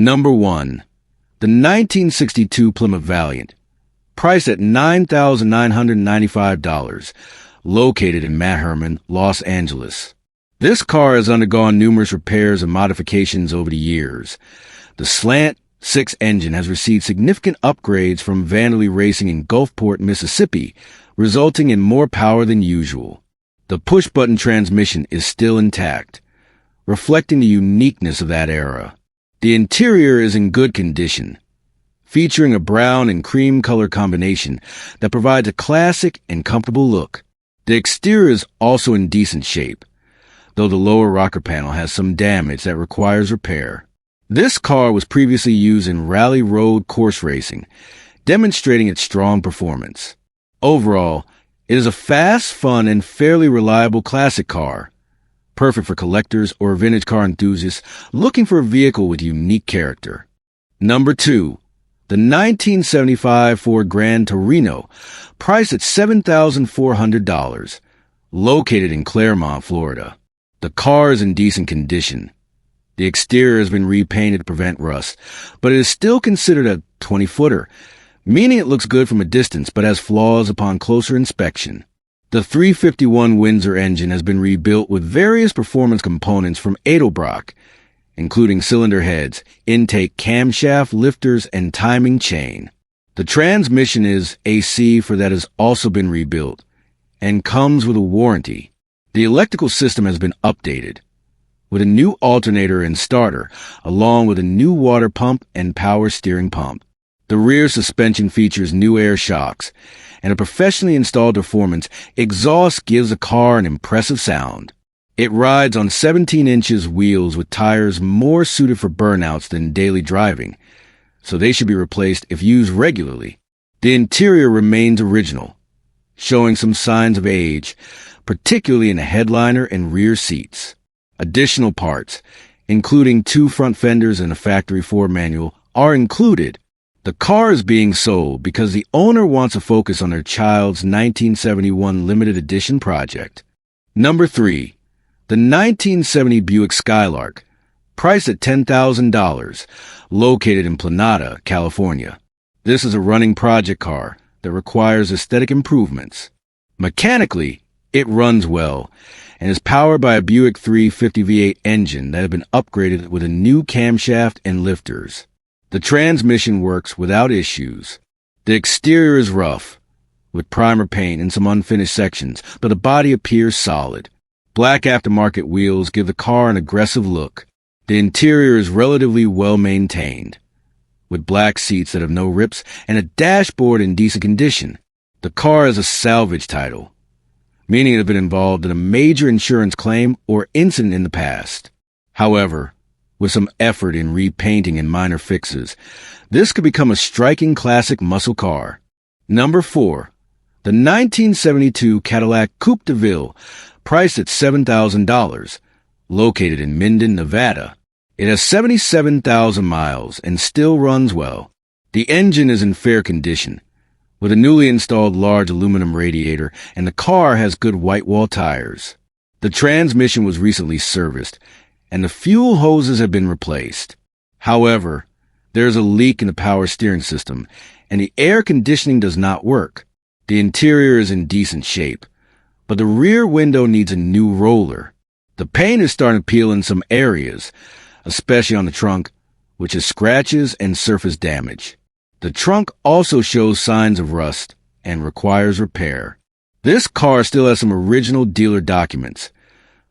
Number 1. The 1962 Plymouth Valiant, priced at $9,995, located in Mount Hermon, Los Angeles. This car has undergone numerous repairs and modifications over the years. The Slant 6 engine has received significant upgrades from Vanderlei Racing in Gulfport, Mississippi, resulting in more power than usual. The push-button transmission is still intact, reflecting the uniqueness of that era. The interior is in good condition, featuring a brown and cream color combination that provides a classic and comfortable look. The exterior is also in decent shape, though the lower rocker panel has some damage that requires repair. This car was previously used in rally road course racing, demonstrating its strong performance. Overall, it is a fast, fun, and fairly reliable classic car, perfect for collectors or vintage car enthusiasts looking for a vehicle with unique character. Number 2. The 1975 Ford Grand Torino, priced at $7,400, located in Claremont, Florida. The car is in decent condition. The exterior has been repainted to prevent rust, but it is still considered a 20-footer, meaning it looks good from a distance but has flaws upon closer inspection. The 351 Windsor engine has been rebuilt with various performance components from Edelbrock, including cylinder heads, intake camshaft, lifters, and timing chain. The transmission is AC, for that has also been rebuilt, and comes with a warranty. The electrical system has been updated, with a new alternator and starter, along with a new water pump and power steering pump. The rear suspension features new air shocks, and a professionally installed performance exhaust gives the car an impressive sound. It rides on 17 inches wheels with tires more suited for burnouts than daily driving, so they should be replaced if used regularly. The interior remains original, showing some signs of age, particularly in the headliner and rear seats. Additional parts, including 2 front fenders and a factory Ford manual, are included. The car is being sold because the owner wants to focus on their child's 1971 limited edition project. Number 3. The 1970 Buick Skylark, priced at $10,000, located in Planada, California. This is a running project car that requires aesthetic improvements. Mechanically, it runs well and is powered by a Buick 350 V8 engine that has been upgraded with a new camshaft and lifters. The transmission works without issues. The exterior is rough, with primer paint and some unfinished sections, but the body appears solid. Black aftermarket wheels give the car an aggressive look. The interior is relatively well maintained, with black seats that have no rips and a dashboard in decent condition. The car has a salvage title, meaning it has been involved in a major insurance claim or incident in the past. However, with some effort in repainting and minor fixes, this could become a striking classic muscle car. Number 4. The 1972 Cadillac Coupe de Ville, priced at $7,000, located in Minden, Nevada. It has 77,000 miles and still runs well. The engine is in fair condition, with a newly installed large aluminum radiator, and the car has good white wall tires. The transmission was recently serviced, and the fuel hoses have been replaced. However, there is a leak in the power steering system, and the air conditioning does not work. The interior is in decent shape, but the rear window needs a new roller. The paint is starting to peel in some areas, especially on the trunk, which has scratches and surface damage. The trunk also shows signs of rust and requires repair. This car still has some original dealer documents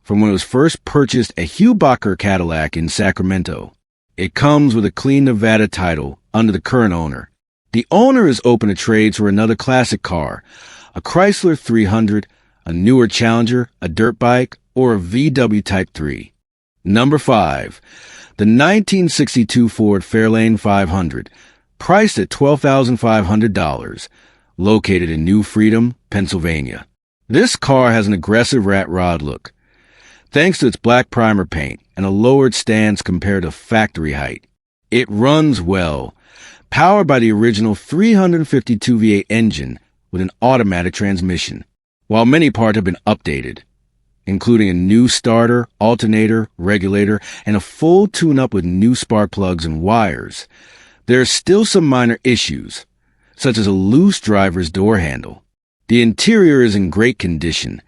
from when it was first purchased at Hubacher Cadillac in Sacramento. It comes with a clean Nevada title under the current owner. The owner is open to trades for another classic car, a Chrysler 300, a newer Challenger, a dirt bike, or a VW Type 3. Number 5. The 1962 Ford Fairlane 500, priced at $12,500, located in New Freedom, Pennsylvania. This car has an aggressive rat rod look, thanks to its black primer paint and a lowered stance compared to factory height. It runs well, powered by the original 352 V8 engine with an automatic transmission. While many parts have been updated, including a new starter, alternator, regulator, and a full tune-up with new spark plugs and wires. There are still some minor issues, such as a loose driver's door handle. The interior is in great condition,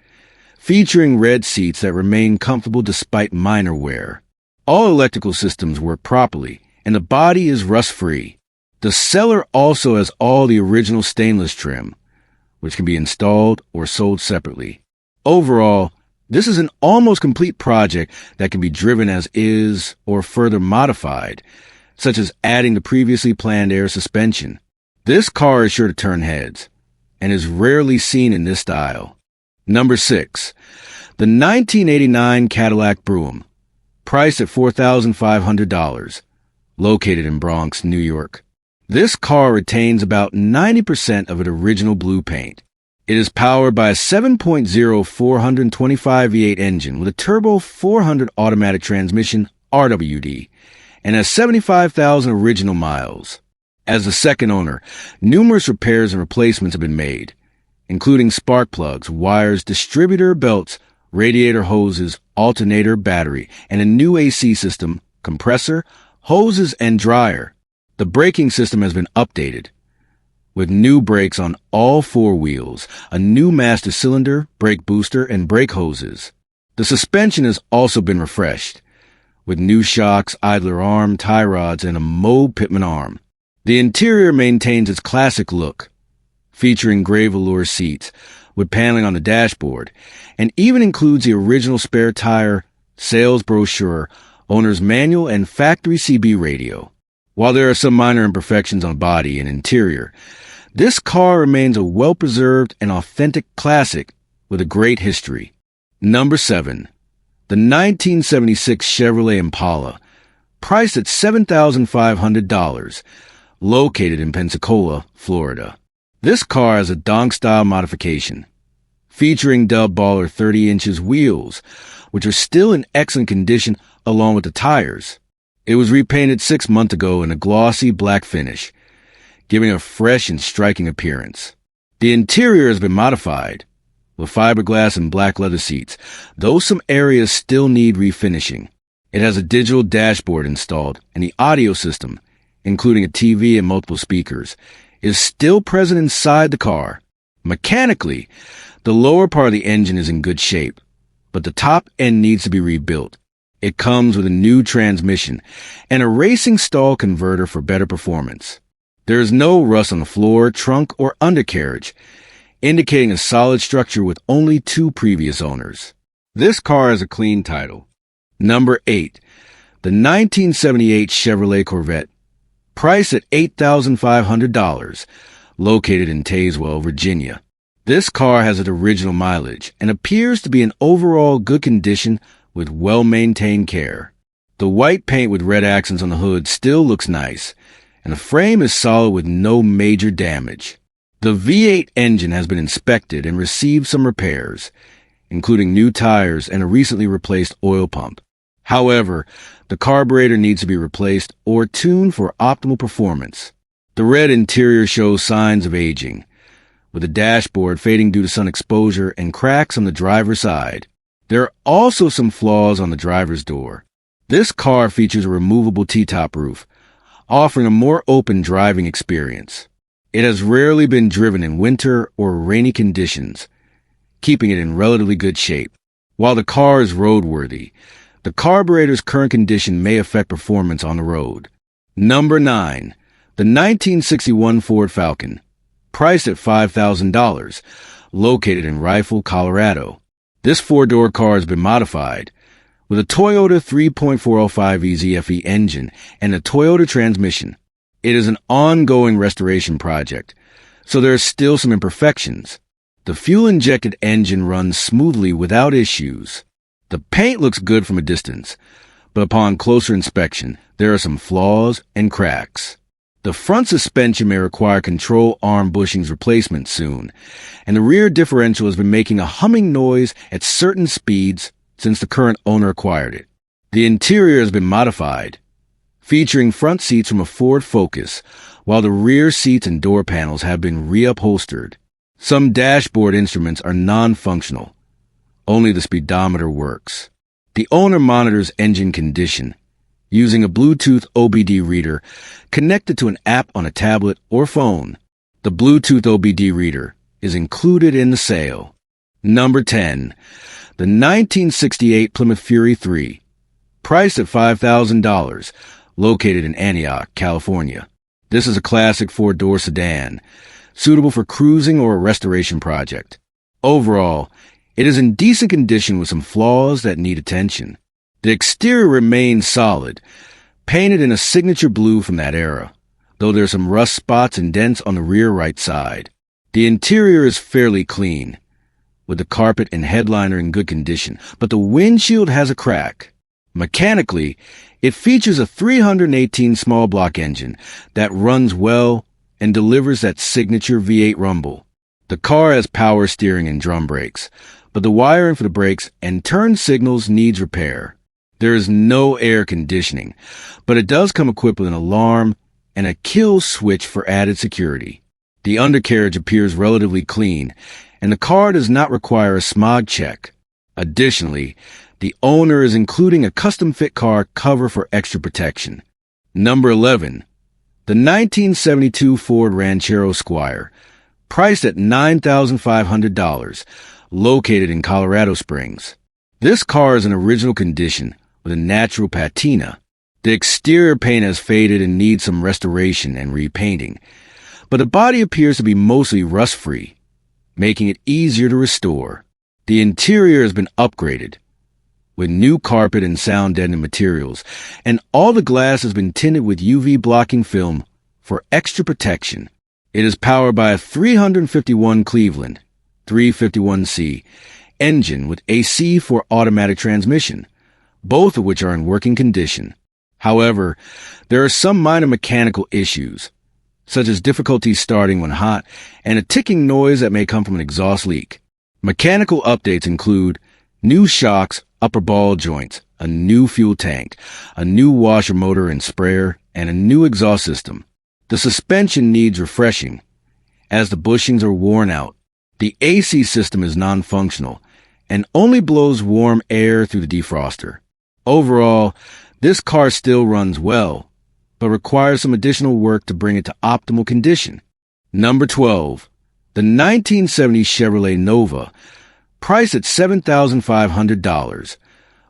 featuring red seats that remain comfortable despite minor wear. All electrical systems work properly, and the body is rust-free. The seller also has all the original stainless trim, which can be installed or sold separately. Overall, this is an almost complete project that can be driven as is or further modified, such as adding the previously planned air suspension. This car is sure to turn heads, and is rarely seen in this style. Number 6. The 1989 Cadillac Brougham, priced at $4,500, located in Bronx, New York. This car retains about 90% of its original blue paint. It is powered by a 7.0 425 V8 engine with a turbo 400 automatic transmission, RWD, and has 75,000 original miles. As the second owner, numerous repairs and replacements have been made, including spark plugs, wires, distributor belts, radiator hoses, alternator, battery, and a new AC system, compressor, hoses, and dryer. The braking system has been updated, with new brakes on all 4 wheels, a new master cylinder, brake booster, and brake hoses. The suspension has also been refreshed, with new shocks, idler arm, tie rods, and a Moog Pitman arm. The interior maintains its classic look, featuring gray velour seats, with paneling on the dashboard, and even includes the original spare tire, sales brochure, owner's manual, and factory CB radio. While there are some minor imperfections on body and interior, this car remains a well-preserved and authentic classic with a great history. Number 7. The 1976 Chevrolet Impala, priced at $7,500, located in Pensacola, Florida. This car has a donk-style modification, featuring Dub Baller 30 inches wheels, which are still in excellent condition along with the tires. It was repainted 6 months ago in a glossy black finish, giving a fresh and striking appearance. The interior has been modified, with fiberglass and black leather seats, though some areas still need refinishing. It has a digital dashboard installed, and the audio system, including a TV and multiple speakers, is still present inside the car. Mechanically, the lower part of the engine is in good shape, but the top end needs to be rebuilt. It comes with a new transmission and a racing stall converter for better performance. There is no rust on the floor, trunk, or undercarriage, indicating a solid structure with only 2 previous owners. This car has a clean title. Number 8. The 1978 Chevrolet Corvette, priced at $8,500, located in Tazewell, Virginia. This car has its original mileage and appears to be in overall good condition with well-maintained care. The white paint with red accents on the hood still looks nice, and the frame is solid with no major damage. The V8 engine has been inspected and received some repairs, including new tires and a recently replaced oil pump. However, the carburetor needs to be replaced or tuned for optimal performance. The red interior shows signs of aging, with the dashboard fading due to sun exposure and cracks on the driver's side. There are also some flaws on the driver's door. This car features a removable T-top roof, offering a more open driving experience. It has rarely been driven in winter or rainy conditions, keeping it in relatively good shape. While the car is roadworthy, the carburetor's current condition may affect performance on the road. Number 9. The 1961 Ford Falcon, priced at $5,000, located in Rifle, Colorado. This 4-door car has been modified, with a Toyota 3.405 EZFE engine and a Toyota transmission. It is an ongoing restoration project, so there are still some imperfections. The fuel-injected engine runs smoothly without issues. The paint looks good from a distance, but upon closer inspection, there are some flaws and cracks. The front suspension may require control arm bushings replacement soon, and the rear differential has been making a humming noise at certain speeds since the current owner acquired it. The interior has been modified, featuring front seats from a Ford Focus, while the rear seats and door panels have been reupholstered. Some dashboard instruments are non-functional, Only the speedometer works. The owner monitors engine condition using a Bluetooth OBD reader connected to an app on a tablet or phone. The Bluetooth OBD reader is included in the sale. Number 10. The 1968 Plymouth Fury 3, priced at $5,000, located in Antioch, California. This is a classic four-door sedan, suitable for cruising or a restoration project. Overall, it is in decent condition with some flaws that need attention. The exterior remains solid, painted in a signature blue from that era, though there are some rust spots and dents on the rear right side. The interior is fairly clean, with the carpet and headliner in good condition, but the windshield has a crack. Mechanically, it features a 318 small block engine that runs well and delivers that signature V8 rumble. The car has power steering and drum brakes, but the wiring for the brakes and turn signals needs repair. There is no air conditioning, but it does come equipped with an alarm and a kill switch for added security. The undercarriage appears relatively clean, and the car does not require a smog check. Additionally, the owner is including a custom-fit car cover for extra protection. Number 11. The 1972 Ford Ranchero Squire, priced at $9,500, located in Colorado Springs. This car is in original condition with a natural patina. The exterior paint has faded and needs some restoration and repainting, but the body appears to be mostly rust-free, making it easier to restore. The interior has been upgraded with new carpet and sound-deadening materials, and all the glass has been tinted with UV-blocking film for extra protection. It is powered by a 351 Cleveland 351C engine with a C4 automatic transmission, both of which are in working condition. However, there are some minor mechanical issues, such as difficulty starting when hot and a ticking noise that may come from an exhaust leak. Mechanical updates include new shocks, upper ball joints, a new fuel tank, a new washer motor and sprayer, and a new exhaust system. The suspension needs refreshing, as the bushings are worn out. The AC system is non-functional and only blows warm air through the defroster. Overall, this car still runs well, but requires some additional work to bring it to optimal condition. Number 12. The 1970 Chevrolet Nova, priced at $7,500,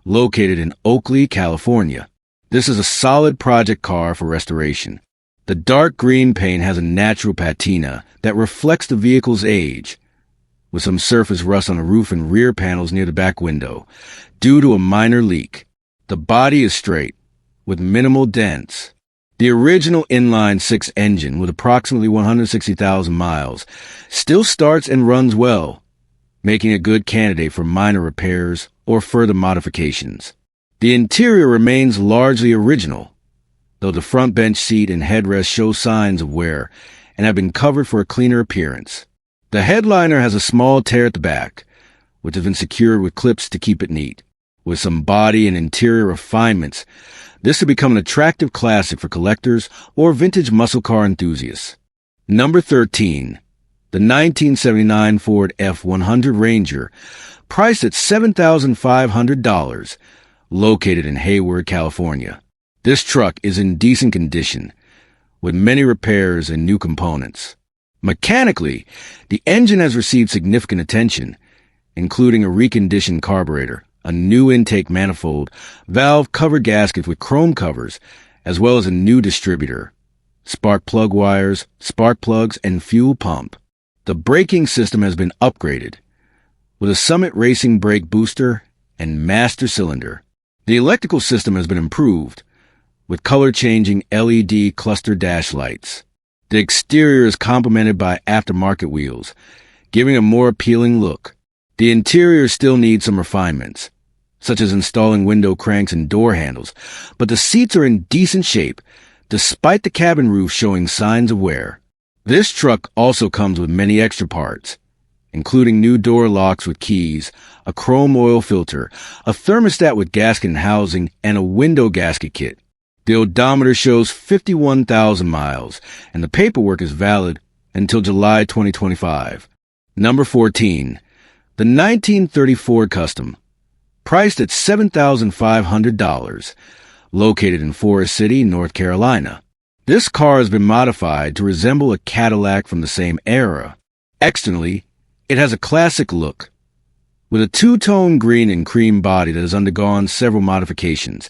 located in Oakley, California. This is a solid project car for restoration. The dark green paint has a natural patina that reflects the vehicle's age, with some surface rust on the roof and rear panels near the back window, due to a minor leak. The body is straight, with minimal dents. The original inline-six engine, with approximately 160,000 miles, still starts and runs well, making a good candidate for minor repairs or further modifications. The interior remains largely original, though the front bench seat and headrest show signs of wear and have been covered for a cleaner appearance. The headliner has a small tear at the back, which has been secured with clips to keep it neat. With some body and interior refinements, this will become an attractive classic for collectors or vintage muscle car enthusiasts. Number 13. The 1979 Ford F-100 Ranger, priced at $7,500, located in Hayward, California. This truck is in decent condition, with many repairs and new components. Mechanically, the engine has received significant attention, including a reconditioned carburetor, a new intake manifold, valve cover gasket with chrome covers, as well as a new distributor, spark plug wires, spark plugs, and fuel pump. The braking system has been upgraded with a Summit Racing brake booster and master cylinder. The electrical system has been improved with color-changing LED cluster dash lights. The exterior is complemented by aftermarket wheels, giving a more appealing look. The interior still needs some refinements, such as installing window cranks and door handles, but the seats are in decent shape, despite the cabin roof showing signs of wear. This truck also comes with many extra parts, including new door locks with keys, a chrome oil filter, a thermostat with gasket and housing, and a window gasket kit. The odometer shows 51,000 miles, and the paperwork is valid until July 2025. Number 14. The 1934 Custom, priced at $7,500, located in Forest City, North Carolina. This car has been modified to resemble a Cadillac from the same era. Externally, it has a classic look, with a two-tone green and cream body that has undergone several modifications,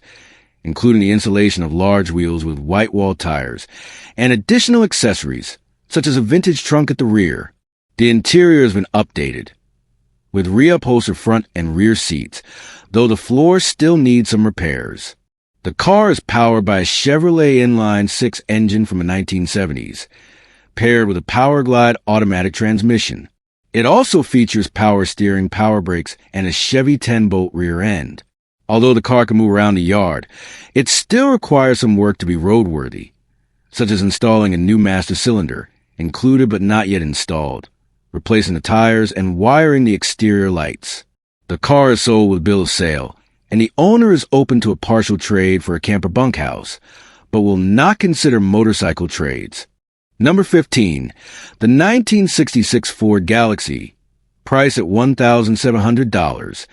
including the installation of large wheels with white wall tires and additional accessories, such as a vintage trunk at the rear. The interior has been updated, with reupholstered front and rear seats, though the floor still needs some repairs. The car is powered by a Chevrolet inline-six engine from the 1970s, paired with a Powerglide automatic transmission. It also features power steering, power brakes, and a Chevy 10-bolt rear end. Although the car can move around the yard, it still requires some work to be roadworthy, such as installing a new master cylinder, included but not yet installed, replacing the tires, and wiring the exterior lights. The car is sold with bill of sale, and the owner is open to a partial trade for a camper bunkhouse, but will not consider motorcycle trades. Number 15, the 1966 Ford Galaxy, priced at $1,700,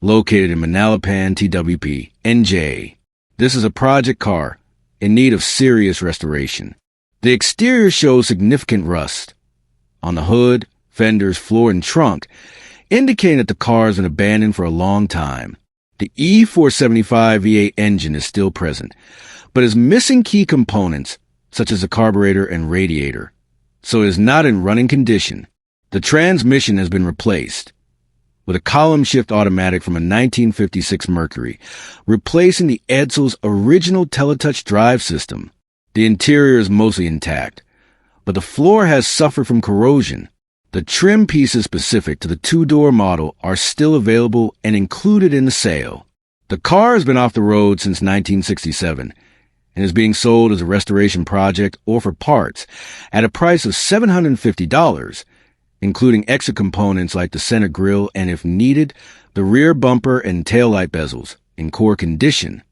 located in Manalapan, TWP, NJ. This is a project car in need of serious restoration. The exterior shows significant rust on the hood, fenders, floor, and trunk, indicating that the car has been abandoned for a long time. The E475 V8 engine is still present, but is missing key components such as a carburetor and radiator, so it is not in running condition. The transmission has been replaced with a column shift automatic from a 1956 Mercury, replacing the Edsell's original Teletouch drive system. The interior is mostly intact, but the floor has suffered from corrosion. The trim pieces specific to the two-door model are still available and included in the sale. The car has been off the road since 1967 and is being sold as a restoration project or for parts at a price of $750, including extra components like the center grille and, if needed, the rear bumper and taillight bezels in core condition.